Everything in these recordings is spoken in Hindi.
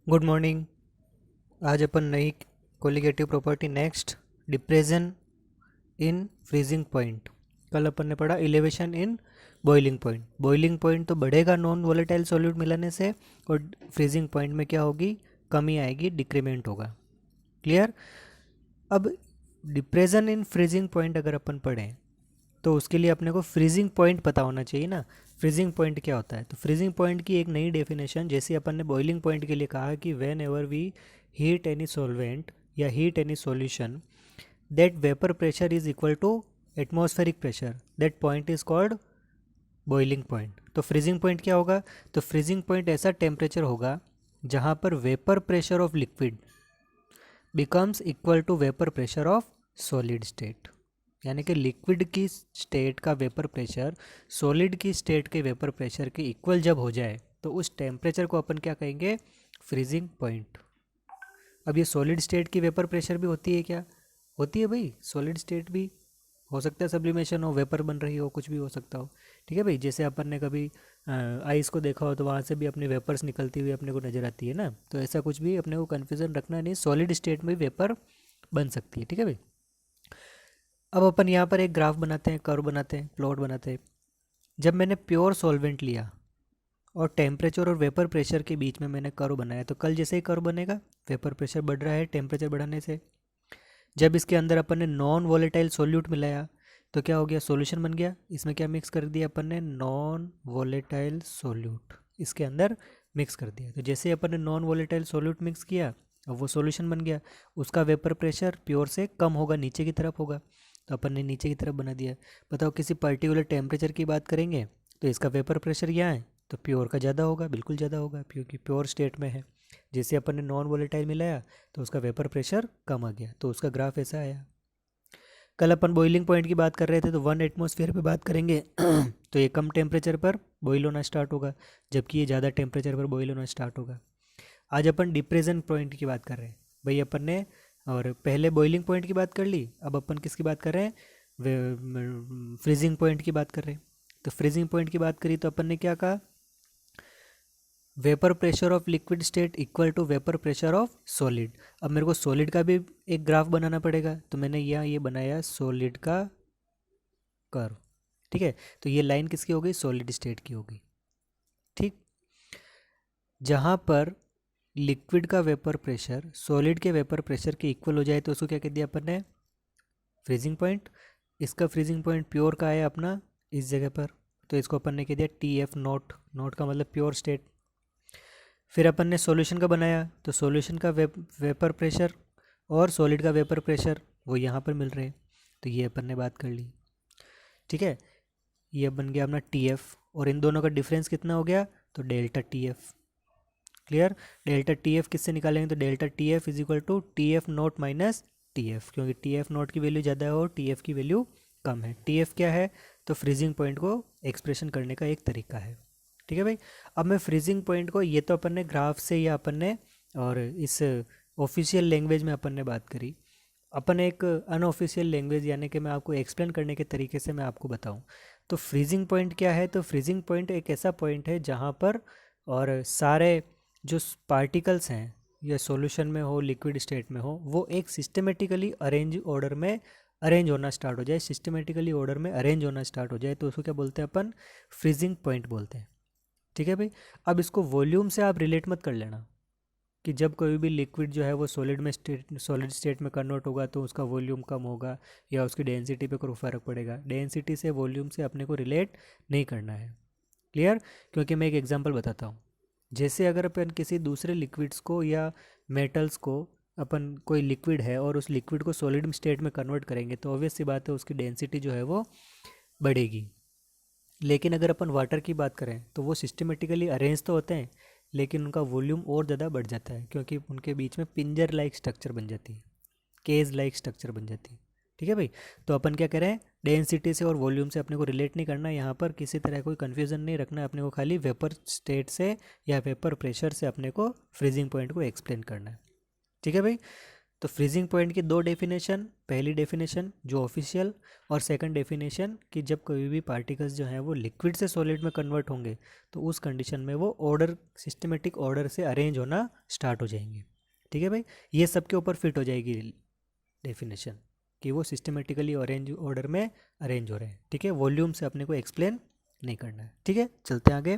Good morning. आज अपन नई colligative property next depression in freezing point. कल अपन ने पढ़ा elevation in boiling point. Boiling point तो बढ़ेगा नॉन वोलेटाइल सॉल्यूट मिलाने से, और फ्रीजिंग पॉइंट में क्या होगी, कमी आएगी, डिक्रीमेंट होगा। क्लियर। अब डिप्रेशन इन फ्रीजिंग पॉइंट अगर अपन पढ़ें तो उसके लिए अपने को फ्रीजिंग पॉइंट पता होना चाहिए ना। फ्रीजिंग पॉइंट क्या होता है? तो फ्रीजिंग पॉइंट की एक नई डेफिनेशन, जैसे अपन ने बॉइलिंग पॉइंट के लिए कहा कि whenever we heat any solvent या heat any solution that vapour pressure is equal to atmospheric pressure, that point is called boiling point. तो फ्रीजिंग पॉइंट क्या होगा? तो फ्रीजिंग पॉइंट ऐसा टेम्परेचर होगा जहाँ पर vapour pressure of liquid becomes equal to vapour pressure of solid state. यानी कि लिक्विड की स्टेट का वेपर प्रेशर सॉलिड की स्टेट के वेपर प्रेशर के इक्वल जब हो जाए तो उस टेम्परेचर को अपन क्या कहेंगे? Freezing point. अब ये सॉलिड स्टेट की वेपर प्रेशर भी होती है क्या? होती है भाई, सॉलिड स्टेट भी हो सकता है, सब्लिमेशन हो, वेपर बन रही हो, कुछ भी हो सकता हो। ठीक है भाई, जैसे अपन ने कभी आइस को देखा हो तो वहाँ से भी अपनी वेपर्स निकलती हुई अपने को नज़र आती है ना। तो ऐसा कुछ भी अपने को कन्फ्यूज़न रखना नहीं, सॉलिड स्टेट में वेपर बन सकती है। ठीक है भाई। अब अपन यहाँ पर एक ग्राफ बनाते हैं, कर्व बनाते हैं, प्लॉट बनाते हैं। जब मैंने प्योर सॉल्वेंट लिया और टेम्परेचर और वेपर प्रेशर के बीच में मैंने कर्व बनाया, तो कल जैसे ही कर्व बनेगा, वेपर प्रेशर बढ़ रहा है टेम्परेचर बढ़ाने से। जब इसके अंदर अपन ने नॉन वोलेटाइल सोल्यूट मिलाया तो क्या हो गया? सॉल्यूशन बन गया। इसमें क्या मिक्स कर दिया अपन ने? नॉन वोलेटाइल सोल्यूट इसके अंदर मिक्स कर दिया। तो जैसे अपन ने नॉन वोलेटाइल सोल्यूट मिक्स किया, अब वो सॉल्यूशन बन गया। उसका वेपर प्रेशर प्योर से कम होगा, नीचे की तरफ होगा, तो अपन ने नीचे की तरफ बना दिया। बताओ, किसी पर्टिकुलर टेम्परेचर की बात करेंगे तो इसका वेपर प्रेशर यहाँ है तो प्योर का ज़्यादा होगा, बिल्कुल ज़्यादा होगा, क्योंकि प्योर स्टेट में है। जैसे अपन ने नॉन वोलेटाइल मिलाया तो उसका वेपर प्रेशर कम आ गया, तो उसका ग्राफ ऐसा आया। कल अपन बॉइलिंग पॉइंट की बात कर रहे थे, तो 1 एटमॉस्फेयर पे बात करेंगे तो ये कम टेम्परेचर पर बॉईल होना स्टार्ट होगा, जबकि ये ज़्यादा टेम्परेचर पर बॉईल होना स्टार्ट होगा। आज अपन डिप्रेशन पॉइंट की बात कर रहे हैं भाई। अपन ने और पहले बॉइलिंग पॉइंट की बात कर ली, अब अपन किसकी बात कर रहे हैं? फ्रीजिंग पॉइंट की बात कर रहे हैं। तो फ्रीजिंग पॉइंट की बात करी तो अपन ने क्या कहा? Vapour pressure of liquid state equal to vapour pressure of solid. अब मेरे को सॉलिड का भी एक ग्राफ बनाना पड़ेगा, तो मैंने यहाँ ये बनाया सॉलिड का कर्व। ठीक है, तो ये लाइन किसकी हो गई? सॉलिड स्टेट की हो गई। ठीक। जहाँ पर लिक्विड का वेपर प्रेशर सॉलिड के वेपर प्रेशर के इक्वल हो जाए तो उसको क्या कह दिया अपन ने? Freezing point. इसका फ्रीजिंग पॉइंट प्योर का है अपना इस जगह पर, तो इसको अपन ने कह दिया टी एफ नोट। नोट का मतलब प्योर स्टेट। फिर अपन ने सॉल्यूशन का बनाया, तो सॉल्यूशन का वेपर प्रेशर और सॉलिड का वेपर प्रेशर वो यहाँ पर मिल रहे हैं, तो ये अपन ने बात कर ली। ठीक है, ये बन गया अपना टी एफ, और इन दोनों का डिफरेंस कितना हो गया? तो delta T F. Clear. Delta T F किससे निकालेंगे? तो delta T F is equal to T F naught minus T F, क्योंकि टी एफ नोट की वैल्यू ज़्यादा है और टी एफ की वैल्यू कम है। टी एफ क्या है? तो फ्रीजिंग पॉइंट को एक्सप्रेशन करने का एक तरीका है। ठीक है भाई। अब मैं फ्रीजिंग पॉइंट को, ये तो अपन ने ग्राफ से या अपन ने और इस ऑफिशियल लैंग्वेज में अपन ने बात करी। अपन एक अनऑफिशियल लैंग्वेज, यानी कि मैं आपको एक्सप्लेन करने के तरीके से मैं आपको बताऊं, तो फ्रीजिंग पॉइंट क्या है? तो फ्रीजिंग पॉइंट एक ऐसा पॉइंट है जहां पर और सारे जो पार्टिकल्स हैं, या सॉल्यूशन में हो, लिक्विड स्टेट में हो, वो एक सिस्टमेटिकली अरेंज ऑर्डर में अरेंज होना स्टार्ट हो जाए। सिस्टमेटिकली ऑर्डर में अरेंज होना स्टार्ट हो जाए तो उसको क्या बोलते हैं अपन? फ्रीजिंग पॉइंट बोलते हैं। ठीक है भाई। अब इसको वॉल्यूम से आप रिलेट मत कर लेना कि जब कोई भी लिक्विड जो है वो सॉलिड स्टेट में कन्वर्ट होगा तो उसका वॉल्यूम कम होगा या उसकी डेंसिटी पे कोई फ़र्क पड़ेगा। डेंसिटी से वॉल्यूम से अपने को रिलेट नहीं करना है। क्लियर। क्योंकि मैं एक एग्जांपल बताता हूँ। जैसे अगर अपन किसी दूसरे लिक्विड्स को या मेटल्स को, अपन कोई लिक्विड है और उस लिक्विड को सॉलिड स्टेट में कन्वर्ट करेंगे तो ऑब्वियस सी बात है उसकी डेंसिटी जो है वो बढ़ेगी। लेकिन अगर अपन वाटर की बात करें तो वो सिस्टमेटिकली अरेंज तो होते हैं, लेकिन उनका वॉल्यूम और ज़्यादा बढ़ जाता है, क्योंकि उनके बीच में पिंजर लाइक स्ट्रक्चर बन जाती है, केज लाइक स्ट्रक्चर बन जाती है। ठीक है भाई। तो अपन क्या करें? डेंसिटी से और वॉल्यूम से अपने को रिलेट नहीं करना है, यहाँ पर किसी तरह कोई कन्फ्यूज़न नहीं रखना है अपने को, खाली वेपर स्टेट से या वेपर प्रेशर से अपने को फ्रीजिंग पॉइंट को एक्सप्लेन करना है। ठीक है भाई। तो फ्रीजिंग पॉइंट की दो डेफिनेशन, पहली डेफिनेशन जो ऑफिशियल और सेकंड डेफिनेशन कि जब कोई भी पार्टिकल्स जो हैं वो लिक्विड से सॉलिड में कन्वर्ट होंगे तो उस कंडीशन में वो ऑर्डर, सिस्टमेटिक ऑर्डर से अरेंज होना स्टार्ट हो जाएंगे। ठीक है भाई, ये सबके ऊपर फिट हो जाएगी डेफिनेशन कि वो सिस्टमेटिकली अरेंज ऑर्डर में अरेंज हो रहे हैं। ठीक है, वॉल्यूम से अपने को एक्सप्लेन नहीं करना है। ठीक है, चलते हैं आगे।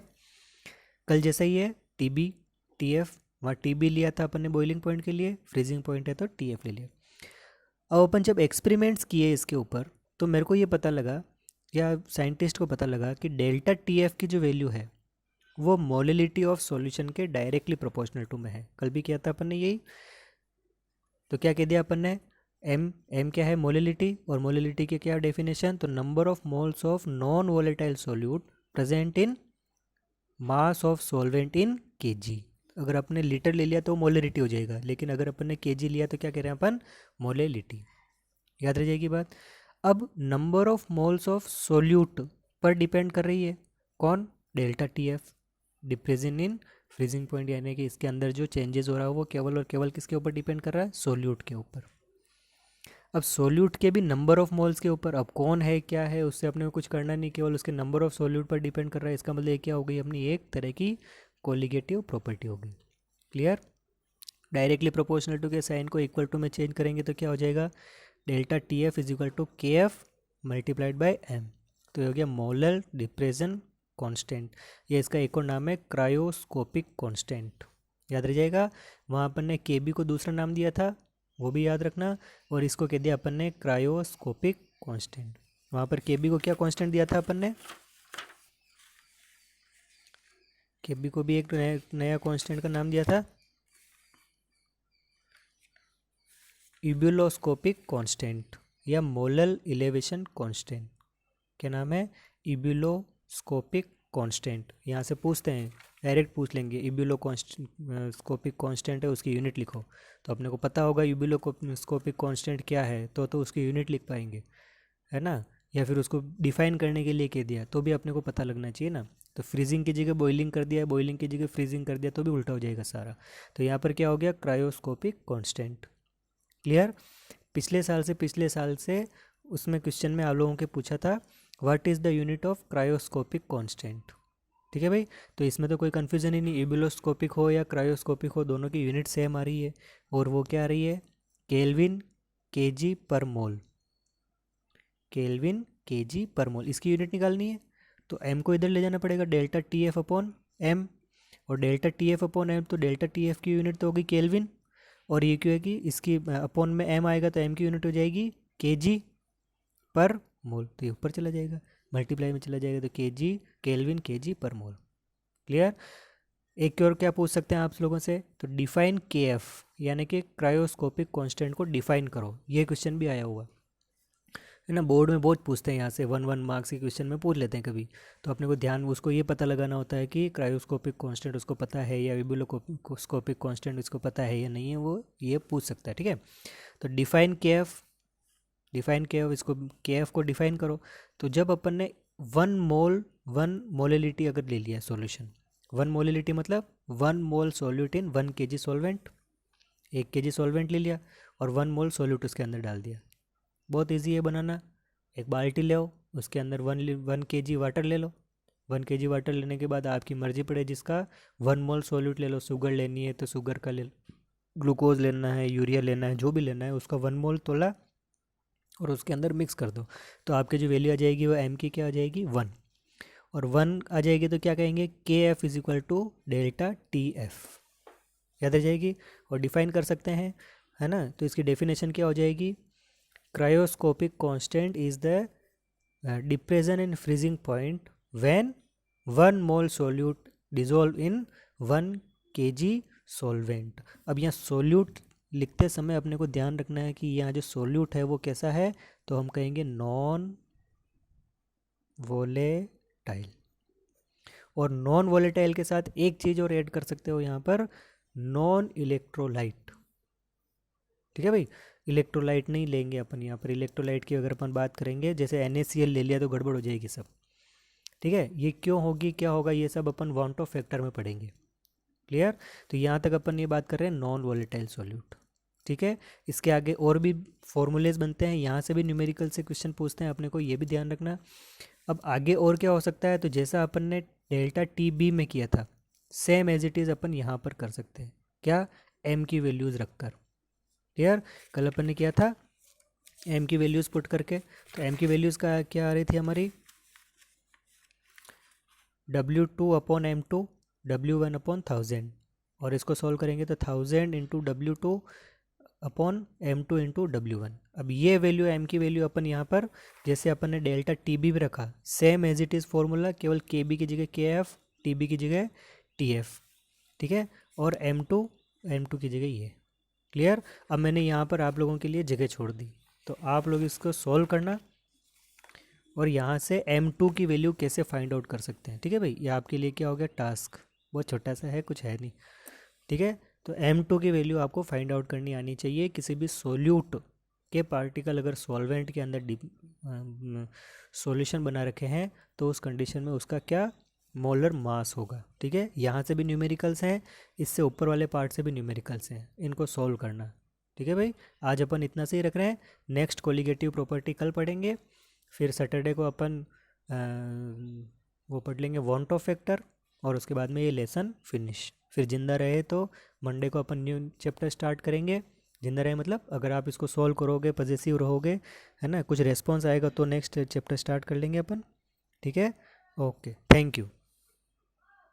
कल जैसा ही है, टी बी टी एफ, वहाँ टी बी लिया था अपन ने बॉइलिंग पॉइंट के लिए, फ्रीजिंग पॉइंट है तो टी एफ ले लिया। अब अपन जब एक्सपेरिमेंट्स किए इसके ऊपर तो मेरे को ये पता लगा या साइंटिस्ट को पता लगा कि डेल्टा टी एफ की जो वैल्यू है वो मोलिलिटी ऑफ सॉल्यूशन के डायरेक्टली प्रोपोर्शनल टू में है। कल भी किया था अपन ने यही। तो क्या कह दिया अपन ने, एम क्या है, मोलिलिटी, और मोलिलिटी की क्या डेफिनेशन, तो number of moles of non volatile solute present in mass of solvent in KG. अगर आपने लीटर ले लिया तो मोलिलिटी हो जाएगा, लेकिन अगर अपन ने केजी लिया तो क्या कह रहे हैं अपन, मोलिलिटी। याद रह जाएगी बात। अब number of moles of solute पर डिपेंड कर रही है कौन, delta T F, depression in freezing point, यानी कि इसके अंदर जो चेंजेस हो रहा है वो केवल और केवल किसके ऊपर डिपेंड कर रहा है, सोल्यूट के ऊपर। अब सोल्यूट के भी नंबर ऑफ मोल्स के ऊपर, अब कौन है क्या है उससे अपने को कुछ करना नहीं, केवल उसके नंबर ऑफ सोल्यूट पर डिपेंड कर रहा है। इसका मतलब ये क्या हो गई, अपनी एक तरह की कोलिगेटिव प्रॉपर्टी हो गई। क्लियर। डायरेक्टली प्रोपोर्शनल टू के साइन को इक्वल टू में चेंज करेंगे तो क्या हो जाएगा, delta T F is equal to K F multiplied by M. तो ये हो गया मोलर डिप्रेशन कांस्टेंट। ये इसका एक और नाम है क्रायोस्कोपिक कांस्टेंट। याद रह जाएगा। वहाँ अपन ने के बी को दूसरा नाम दिया था, वो भी याद रखना, और इसको कह दिया अपन ने क्रायोस्कोपिक कांस्टेंट। वहाँ पर के बी को क्या कांस्टेंट दिया था अपन ने, के बी को भी एक नया कांस्टेंट का नाम दिया था, इब्यूलोस्कोपिक कांस्टेंट या मोलर इलेवेशन कांस्टेंट। क्या नाम है, इब्यूलोस्कोपिक कांस्टेंट। यहाँ से पूछते हैं, डायरेक्ट पूछ लेंगे, इब्यूलोस्कोपिक कांस्टेंट है उसकी यूनिट लिखो, तो अपने को पता होगा इब्यूलोस्कोपिक कांस्टेंट क्या है, तो उसकी यूनिट लिख पाएंगे, है ना। या फिर उसको डिफाइन करने के लिए कह दिया तो भी अपने को पता लगना चाहिए ना। तो फ्रीजिंग की जगह बॉइलिंग कर दिया, बॉइलिंग की जगह फ्रीजिंग कर दिया तो भी उल्टा हो जाएगा सारा। तो यहाँ पर क्या हो गया, क्रायोस्कोपिक कांस्टेंट। क्लियर। पिछले साल से उसमें क्वेश्चन में आप लोगों के पूछा था what is the unit of cryoscopic constant. ठीक है भाई, तो इसमें तो कोई कन्फ्यूजन ही नहीं, इब्यूलोस्कोपिक हो या क्रायोस्कोपिक हो दोनों की यूनिट सेम आ रही है, और वो क्या आ रही है, केल्विन केजी पर मोल। केल्विन केजी पर मोल इसकी यूनिट निकालनी है, तो एम को इधर ले जाना पड़ेगा, delta T F upon M, और delta T F upon M, तो डेल्टा टी एफ की यूनिट तो होगी केल्विन, और ये क्यों है कि इसकी अपॉन में एम आएगा तो एम की यूनिट हो जाएगी केजी पर मोल, तो ये ऊपर चला जाएगा, मल्टीप्लाई में चला जाएगा, तो केजी केल्विन केजी पर मोल। क्लियर। एक और क्या पूछ सकते हैं आप लोगों से, तो डिफाइन के एफ, यानी कि क्रायोस्कोपिक कांस्टेंट को डिफाइन करो। ये क्वेश्चन भी आया हुआ है ना, बोर्ड में बहुत पूछते हैं, यहाँ से 1 मार्क्स के क्वेश्चन में पूछ लेते हैं कभी, तो अपने को ध्यान उसको ये पता लगाना होता है कि क्रायोस्कोपिक कांस्टेंट उसको पता है या इब्यूलोस्कोपिक कांस्टेंट उसको पता है या नहीं है, वो ये पूछ सकता है। ठीक है, तो डिफाइन के एफ, इसको के एफ को डिफाइन करो। तो जब अपन ने 1 मोलिलिटी अगर ले लिया सॉल्यूशन, 1 मोलिलिटी मतलब 1 मोल solute in 1 kg solvent, 1 kg solvent ले लिया और 1 मोल सॉल्यूट उसके अंदर डाल दिया। बहुत इजी है बनाना। एक बाल्टी ले आओ, उसके अंदर 1 kg वाटर ले लो, 1 kg वाटर लेने के बाद आपकी मर्जी पड़े जिसका 1 मोल सॉल्यूट ले लो, शुगर लेनी है तो शुगर का ले लो, ग्लूकोज लेना है, यूरिया लेना है, जो भी लेना है उसका 1 मोल तोला और उसके अंदर मिक्स कर दो, तो आपकी जो वैल्यू आ जाएगी वो एम की क्या आ जाएगी, 1, और 1 आ जाएगी तो क्या कहेंगे, K F is equal to delta T F. याद आ जाएगी, और डिफाइन कर सकते हैं, है ना। तो इसकी डेफिनेशन क्या हो जाएगी, cryoscopic constant is the depression in freezing point when 1 mole solute dissolve in 1 kg solvent. अब यहाँ सोल्यूट लिखते समय अपने को ध्यान रखना है कि यहाँ जो सोल्यूट है वो कैसा है, तो हम कहेंगे नॉन वोलेटाइल, और नॉन वोलेटाइल के साथ एक चीज़ और ऐड कर सकते हो यहाँ पर, नॉन इलेक्ट्रोलाइट। ठीक है भाई, इलेक्ट्रोलाइट नहीं लेंगे अपन यहाँ पर, इलेक्ट्रोलाइट की अगर अपन बात करेंगे जैसे NaCl ले लिया तो गड़बड़ हो जाएगी सब। ठीक है, ये क्यों होगी क्या होगा ये सब अपन वांट ऑफ फैक्टर में पढ़ेंगे। क्लियर। तो यहाँ तक अपन ये बात कर रहे हैं नॉन वोलेटाइल सॉल्यूट। ठीक है। इसके आगे और भी फॉर्मूलेज बनते हैं, यहाँ से भी न्यूमेरिकल से क्वेश्चन पूछते हैं, अपने को ये भी ध्यान रखना। अब आगे और क्या हो सकता है, तो जैसा अपन ने डेल्टा टी बी में किया था सेम एज इट इज़ अपन यहाँ पर कर सकते हैं। क्या? एम की वैल्यूज़ रखकर। क्लियर? कल अपन ने किया था एम की वैल्यूज़ पुट करके, तो एम की वैल्यूज़ का क्या आ रही थी हमारी, W2 upon M2, W1 upon 1000, और इसको सॉल्व करेंगे तो 1000 into W2 upon M2 into W1। अब ये वैल्यू M की वैल्यू अपन यहाँ पर जैसे अपन ने डेल्टा टी बी भी रखा, same as it is formula, केवल के बी की जगह के एफ, टी बी की जगह टी एफ, ठीक है, और M2 की जगह ये। क्लियर? अब मैंने यहाँ पर आप लोगों के लिए जगह छोड़ दी, तो आप लोग इसको सॉल्व करना और यहाँ से M2 की वैल्यू कैसे फाइंड आउट कर सकते हैं। ठीक है भाई, ये आपके लिए क्या हो गया, टास्क। बहुत छोटा सा है, कुछ है नहीं। ठीक है, तो M2 की वैल्यू आपको फाइंड आउट करनी आनी चाहिए। किसी भी सोल्यूट के पार्टिकल अगर सॉल्वेंट के अंदर सॉल्यूशन बना रखे हैं तो उस कंडीशन में उसका क्या मोलर मास होगा। ठीक है, यहाँ से भी न्यूमेरिकल्स हैं, इससे ऊपर वाले पार्ट से भी न्यूमेरिकल्स हैं, इनको सॉल्व करना। ठीक है भाई, आज अपन इतना से ही रख रहे हैं। नेक्स्ट कोलिगेटिव प्रॉपर्टी कल पढ़ेंगे, फिर सैटरडे को अपन वो पढ़ लेंगे वांट ऑफ फैक्टर, और उसके बाद में ये लेसन फिनिश। फिर जिंदा रहे तो मंडे को अपन न्यू चैप्टर स्टार्ट करेंगे। जिंदा रहे मतलब अगर आप इसको सॉल्व करोगे, पॉजिटिव रहोगे, है ना, कुछ रेस्पॉन्स आएगा तो नेक्स्ट चैप्टर स्टार्ट कर लेंगे अपन। ठीक है, ओके, थैंक यू।